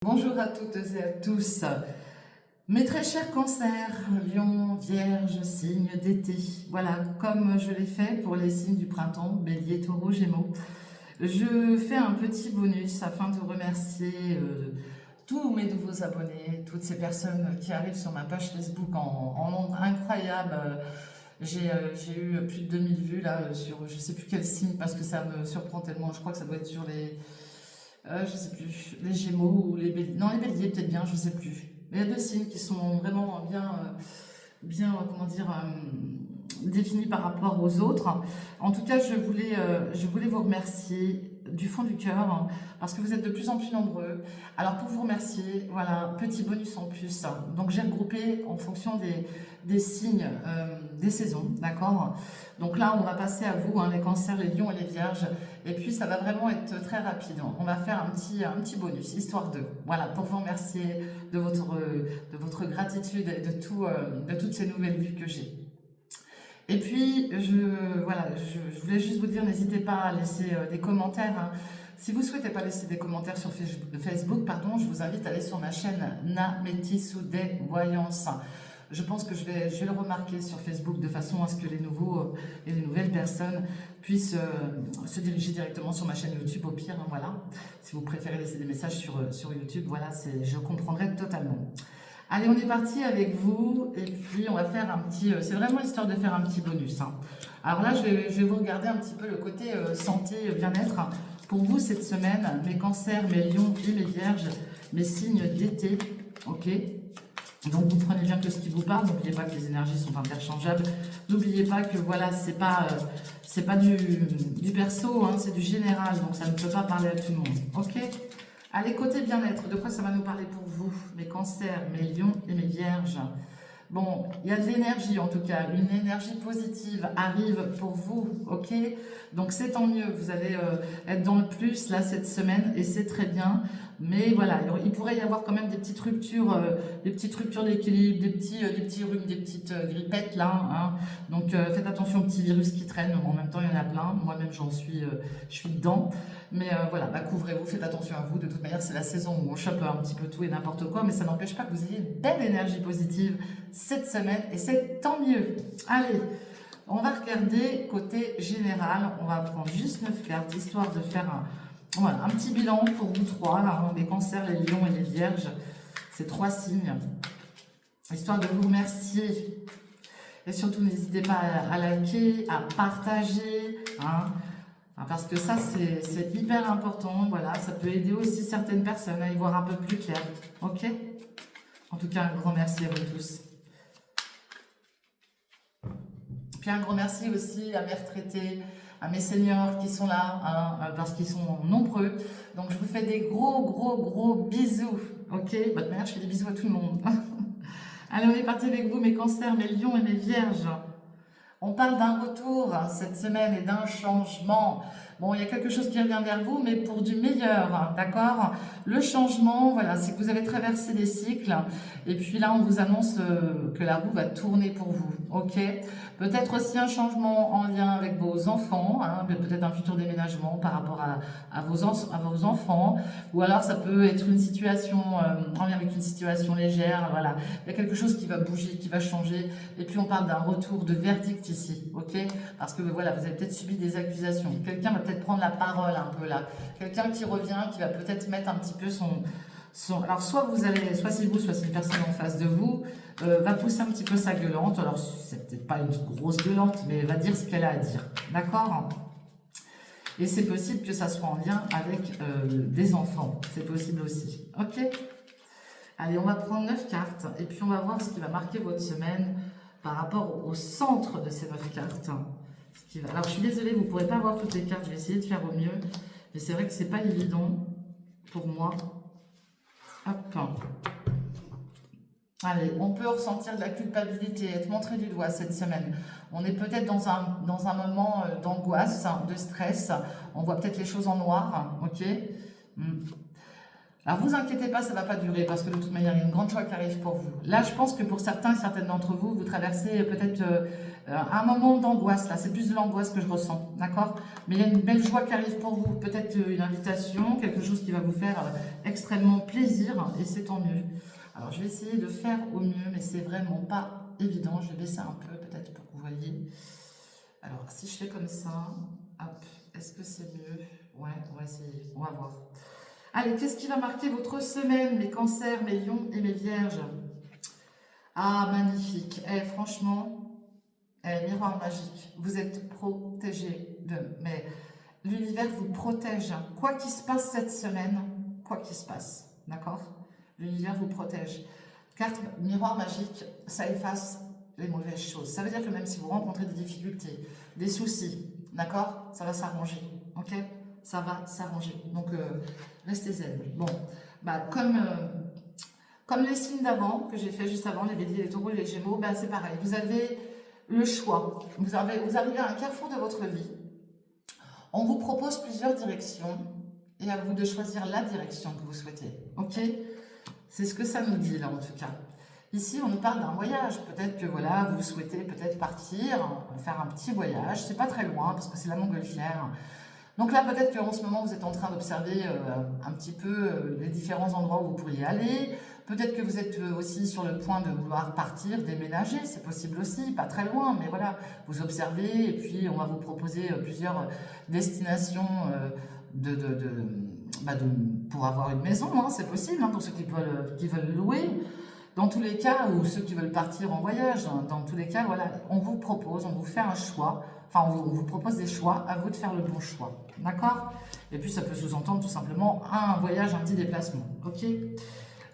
Bonjour à toutes et à tous. Mes très chers cancers, lion, vierge, signe d'été. Voilà, comme je l'ai fait pour les signes du printemps, bélier, taureau, gémeaux. Je fais un petit bonus afin de remercier tous mes nouveaux abonnés, toutes ces personnes qui arrivent sur ma page Facebook en nombre incroyable. J'ai eu plus de 2000 vues là sur je sais plus quel signe parce que ça me surprend tellement. Je crois que ça doit être sur les je sais plus, les Gémeaux ou les Béliers. Non, les Béliers peut-être bien, je sais plus. Mais il y a deux signes qui sont vraiment comment dire, définis par rapport aux autres. En tout cas, je voulais vous remercier du fond du cœur parce que vous êtes de plus en plus nombreux. Alors pour vous remercier, voilà, petit bonus en plus. Donc j'ai regroupé en fonction des signes, des saisons, d'accord? Donc là, on va passer à vous, hein, les cancers, les lions et les vierges. Et puis ça va vraiment être très rapide. On va faire un petit bonus, histoire de, voilà, pour vous remercier de votre gratitude et de toutes ces nouvelles vues que j'ai. Et puis, je voulais juste vous dire, n'hésitez pas à laisser des commentaires, hein. Si vous ne souhaitez pas laisser des commentaires sur Facebook, pardon, je vous invite à aller sur ma chaîne Namétissoudé Voyance. Je pense que je vais le remarquer sur Facebook de façon à ce que les nouveaux et les nouvelles personnes puissent se diriger directement sur ma chaîne YouTube au pire, hein, voilà. Si vous préférez laisser des messages sur YouTube, voilà, je comprendrai totalement. Allez, on est parti avec vous et puis on va faire un petit... c'est vraiment histoire de faire un petit bonus, hein. Alors là, je vais vous regarder un petit peu le côté santé, bien-être. Pour vous, cette semaine, mes cancers, mes lions et mes vierges, mes signes d'été, ok? Donc vous prenez bien que ce qui vous parle, n'oubliez pas que les énergies sont interchangeables. N'oubliez pas que voilà, c'est pas du perso, hein, c'est du général, donc ça ne peut pas parler à tout le monde, ok? Allez, côté bien-être, de quoi ça va nous parler pour vous, mes cancers, mes lions et mes vierges? Bon, il y a de l'énergie en tout cas, une énergie positive arrive pour vous, ok? Donc c'est tant mieux, vous allez être dans le plus là cette semaine et c'est très bien. Mais voilà, il pourrait y avoir quand même des petites ruptures d'équilibre, des petits rhumes, des petites grippettes là, hein. Donc faites attention aux petits virus qui traînent, en même temps il y en a plein, moi-même je suis dedans. Mais voilà, bah, couvrez-vous, faites attention à vous. De toute manière, c'est la saison où on chope un petit peu tout et n'importe quoi, mais ça n'empêche pas que vous ayez une belle énergie positive cette semaine et c'est tant mieux. Allez, on va regarder côté général. On va prendre juste 9 cartes histoire de faire un petit bilan pour vous trois, là, hein, les cancers, les lions et les vierges. Ces trois signes. Histoire de vous remercier. Et surtout, n'hésitez pas à liker, à partager, hein. Parce que ça, c'est hyper important. Voilà, ça peut aider aussi certaines personnes à y voir un peu plus clair. Ok? En tout cas, un grand merci à vous tous. Puis un grand merci aussi à mes retraités, à mes seniors qui sont là, hein, parce qu'ils sont nombreux. Donc, je vous fais des gros bisous. Ok? Bonne manière, je fais des bisous à tout le monde. Allez, on est parti avec vous, mes cancers, mes lions et mes vierges. On parle d'un retour cette semaine et d'un changement. Bon, il y a quelque chose qui revient vers vous, mais pour du meilleur, hein, d'accord? Le changement, voilà, c'est que vous avez traversé des cycles. Et puis là, on vous annonce que la roue va tourner pour vous, ok? Peut-être aussi un changement en lien avec vos enfants, hein, peut-être un futur déménagement par rapport à vos enfants. Ou alors, ça peut être une situation, en lien avec une situation légère, voilà. Il y a quelque chose qui va bouger, qui va changer. Et puis, on parle d'un retour de verdict ici, ok? Parce que voilà, vous avez peut-être subi des accusations. Quelqu'un va peut-être prendre la parole un peu là. Quelqu'un qui revient, qui va peut-être mettre un petit peu alors soit c'est vous, soit c'est une personne en face de vous, va pousser un petit peu sa gueulante. Alors c'est peut-être pas une grosse gueulante, mais va dire ce qu'elle a à dire, d'accord? Et c'est possible que ça soit en lien avec des enfants, c'est possible aussi, ok? Allez, on va prendre 9 cartes et puis on va voir ce qui va marquer votre semaine par rapport au centre de ces 9 cartes. Alors, je suis désolée, vous ne pourrez pas voir toutes les cartes, je vais essayer de faire au mieux. Mais c'est vrai que ce n'est pas évident pour moi. Hop. Allez, on peut ressentir de la culpabilité, être montré du doigt cette semaine. On est peut-être dans un moment d'angoisse, de stress. On voit peut-être les choses en noir, ok? Alors vous inquiétez pas, ça ne va pas durer parce que de toute manière, il y a une grande joie qui arrive pour vous. Là, je pense que pour certains et certaines d'entre vous, vous traversez peut-être un moment d'angoisse. Là, c'est plus de l'angoisse que je ressens, d'accord? Mais il y a une belle joie qui arrive pour vous. Peut-être une invitation, quelque chose qui va vous faire extrêmement plaisir et c'est tant mieux. Alors, je vais essayer de faire au mieux, mais c'est vraiment pas évident. Je vais baisser un peu, peut-être pour que vous voyez. Alors, si je fais comme ça, hop, est-ce que c'est mieux? Ouais, on va essayer, on va voir. Allez, qu'est-ce qui va marquer votre semaine, mes cancers, mes lions et mes vierges? Ah, magnifique. Eh, franchement, miroir magique, vous êtes protégés de... Mais l'univers vous protège. Quoi qu'il se passe cette semaine, quoi qu'il se passe, d'accord? L'univers vous protège. Carte miroir magique, ça efface les mauvaises choses. Ça veut dire que même si vous rencontrez des difficultés, des soucis, d'accord? Ça va s'arranger, ok? Ça va s'arranger. Donc, restez zen. Bon, bah, comme les signes d'avant, que j'ai fait juste avant, les béliers, les taureaux et les gémeaux, bah, c'est pareil. Vous avez le choix. Vous arrivez à un carrefour de votre vie. On vous propose plusieurs directions et à vous de choisir la direction que vous souhaitez. Ok? C'est ce que ça nous dit là en tout cas. Ici, on nous parle d'un voyage. Peut-être que voilà, vous souhaitez peut-être partir, faire un petit voyage. C'est pas très loin parce que c'est la montgolfière. Donc là, peut-être qu'en ce moment, vous êtes en train d'observer un petit peu les différents endroits où vous pourriez aller. Peut-être que vous êtes aussi sur le point de vouloir partir, déménager, c'est possible aussi, pas très loin, mais voilà, vous observez et puis on va vous proposer plusieurs destinations pour avoir une maison, hein, c'est possible, hein, pour ceux qui veulent louer. Dans tous les cas, ou ceux qui veulent partir en voyage, dans tous les cas, voilà, on vous propose, on vous fait un choix, enfin on vous propose des choix, à vous de faire le bon choix, d'accord? Et puis ça peut sous-entendre tout simplement un voyage, un petit déplacement, ok?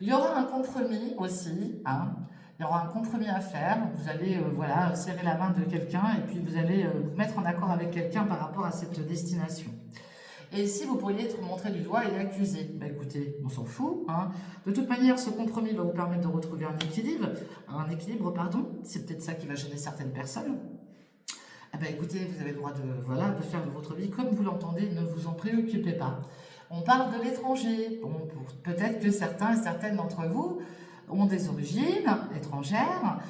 Il y aura un compromis aussi, hein? Il y aura un compromis à faire, vous allez voilà, serrer la main de quelqu'un et puis vous allez vous mettre en accord avec quelqu'un par rapport à cette destination. Et ici, vous pourriez être montré du doigt et accusé. Ben écoutez, on s'en fout, hein. De toute manière, ce compromis va vous permettre de retrouver un équilibre, pardon. C'est peut-être ça qui va gêner certaines personnes. Eh ben écoutez, vous avez le droit voilà, de faire de votre vie comme vous l'entendez, ne vous en préoccupez pas. On parle de l'étranger. Bon, peut-être que certains et certaines d'entre vous ont des origines étrangères,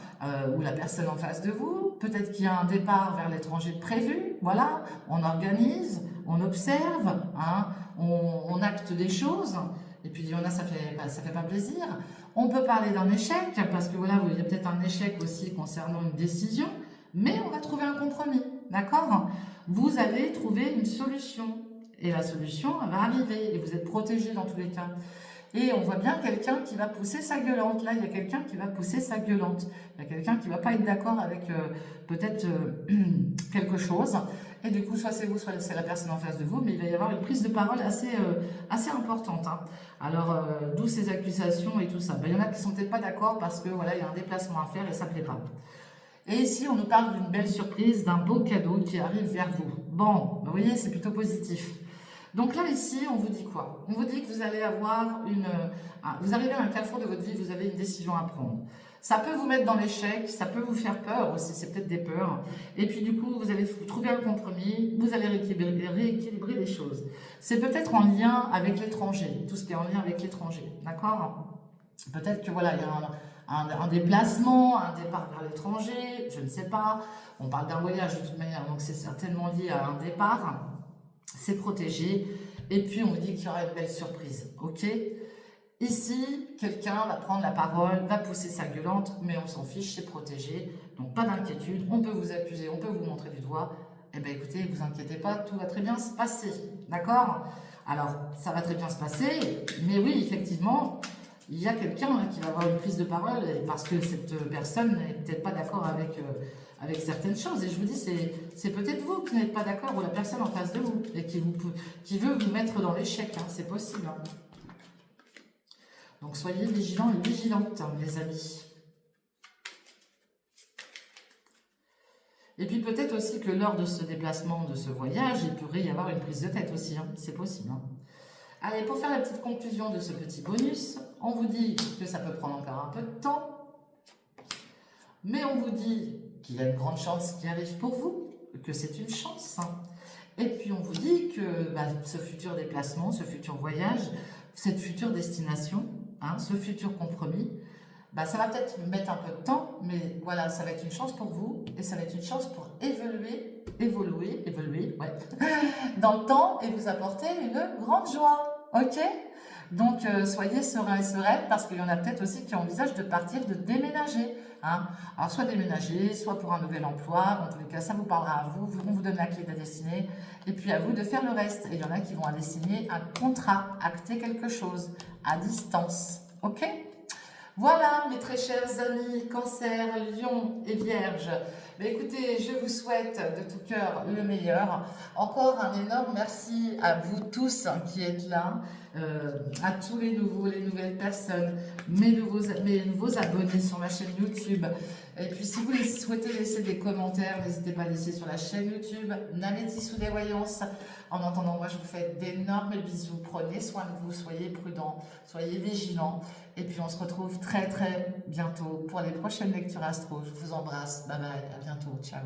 ou la personne en face de vous. Peut-être qu'il y a un départ vers l'étranger prévu. Voilà, on organise, on observe, hein, on acte des choses. Et puis il y en a, ça fait pas plaisir. On peut parler d'un échec, parce que voilà, il y a peut-être un échec aussi concernant une décision. Mais on va trouver un compromis, d'accord? Vous allez trouver une solution. Et la solution va arriver. Et vous êtes protégé dans tous les cas. Et on voit bien quelqu'un qui va pousser sa gueulante. Là, il y a quelqu'un qui va pousser sa gueulante. Il y a quelqu'un qui ne va pas être d'accord avec peut-être quelque chose. Et du coup, soit c'est vous, soit c'est la personne en face de vous. Mais il va y avoir une prise de parole assez importante, hein. Alors, d'où ces accusations et tout ça. Ben, il y en a qui ne sont peut-être pas d'accord parce que voilà, il y a un déplacement à faire et ça ne plaît pas. Et ici, on nous parle d'une belle surprise, d'un beau cadeau qui arrive vers vous. Bon, vous voyez, c'est plutôt positif. Donc là, ici, on vous dit quoi? On vous dit que vous allez avoir vous arrivez à un carrefour de votre vie, vous avez une décision à prendre. Ça peut vous mettre dans l'échec, ça peut vous faire peur aussi, c'est peut-être des peurs. Et puis du coup, vous allez trouver un compromis, vous allez rééquilibrer les choses. C'est peut-être en lien avec l'étranger, tout ce qui est en lien avec l'étranger, d'accord? Peut-être que voilà, il y a un déplacement, un départ vers l'étranger, je ne sais pas. On parle d'un voyage de toute manière, donc c'est certainement lié à un départ. C'est protégé. Et puis on vous dit qu'il y aura une belle surprise, ok? Ici, quelqu'un va prendre la parole, va pousser sa gueulante, mais on s'en fiche, c'est protégé. Donc pas d'inquiétude, on peut vous accuser, on peut vous montrer du doigt. Eh bien écoutez, ne vous inquiétez pas, tout va très bien se passer, d'accord? Alors, ça va très bien se passer, mais oui, effectivement, il y a quelqu'un qui va avoir une prise de parole parce que cette personne n'est peut-être pas d'accord avec certaines choses. Et je vous dis, c'est peut-être vous qui n'êtes pas d'accord ou la personne en face de vous et qui veut vous mettre dans l'échec, hein, c'est possible, hein. Donc soyez vigilants et vigilantes, hein, les amis. Et puis peut-être aussi que lors de ce déplacement, de ce voyage, il pourrait y avoir une prise de tête aussi, hein, c'est possible, hein. Allez, pour faire la petite conclusion de ce petit bonus, on vous dit que ça peut prendre encore un peu de temps, mais on vous dit qu'il y a une grande chance qui arrive pour vous, que c'est une chance, hein. Et puis on vous dit que ce futur déplacement, ce futur voyage cette future destination, hein, ce futur compromis, bah, ça va peut-être mettre un peu de temps, mais voilà, ça va être une chance pour vous et ça va être une chance pour évoluer, ouais, dans le temps et vous apporter une grande joie, ok? Donc, soyez sereins et sereines parce qu'il y en a peut-être aussi qui envisagent de partir, de déménager, hein. Alors, soit déménager, soit pour un nouvel emploi, dans tous les cas, ça vous parlera à vous, on vous donne la clé de la destinée et puis à vous de faire le reste. Et il y en a qui vont aller signer un contrat, acter quelque chose à distance, ok? Voilà, mes très chers amis, Cancer, Lion et Vierge. Mais écoutez, je vous souhaite de tout cœur le meilleur. Encore un énorme merci à vous tous qui êtes là, à tous les nouveaux, les nouvelles personnes, mes nouveaux abonnés sur ma chaîne YouTube. Et puis si vous souhaitez laisser des commentaires, n'hésitez pas à laisser sur la chaîne YouTube Namétie sous des voyances. En attendant, moi je vous fais d'énormes bisous. Prenez soin de vous, soyez prudents, soyez vigilants. Et puis on se retrouve très très bientôt pour les prochaines lectures astro. Je vous embrasse. Bye bye, à bientôt. Ciao.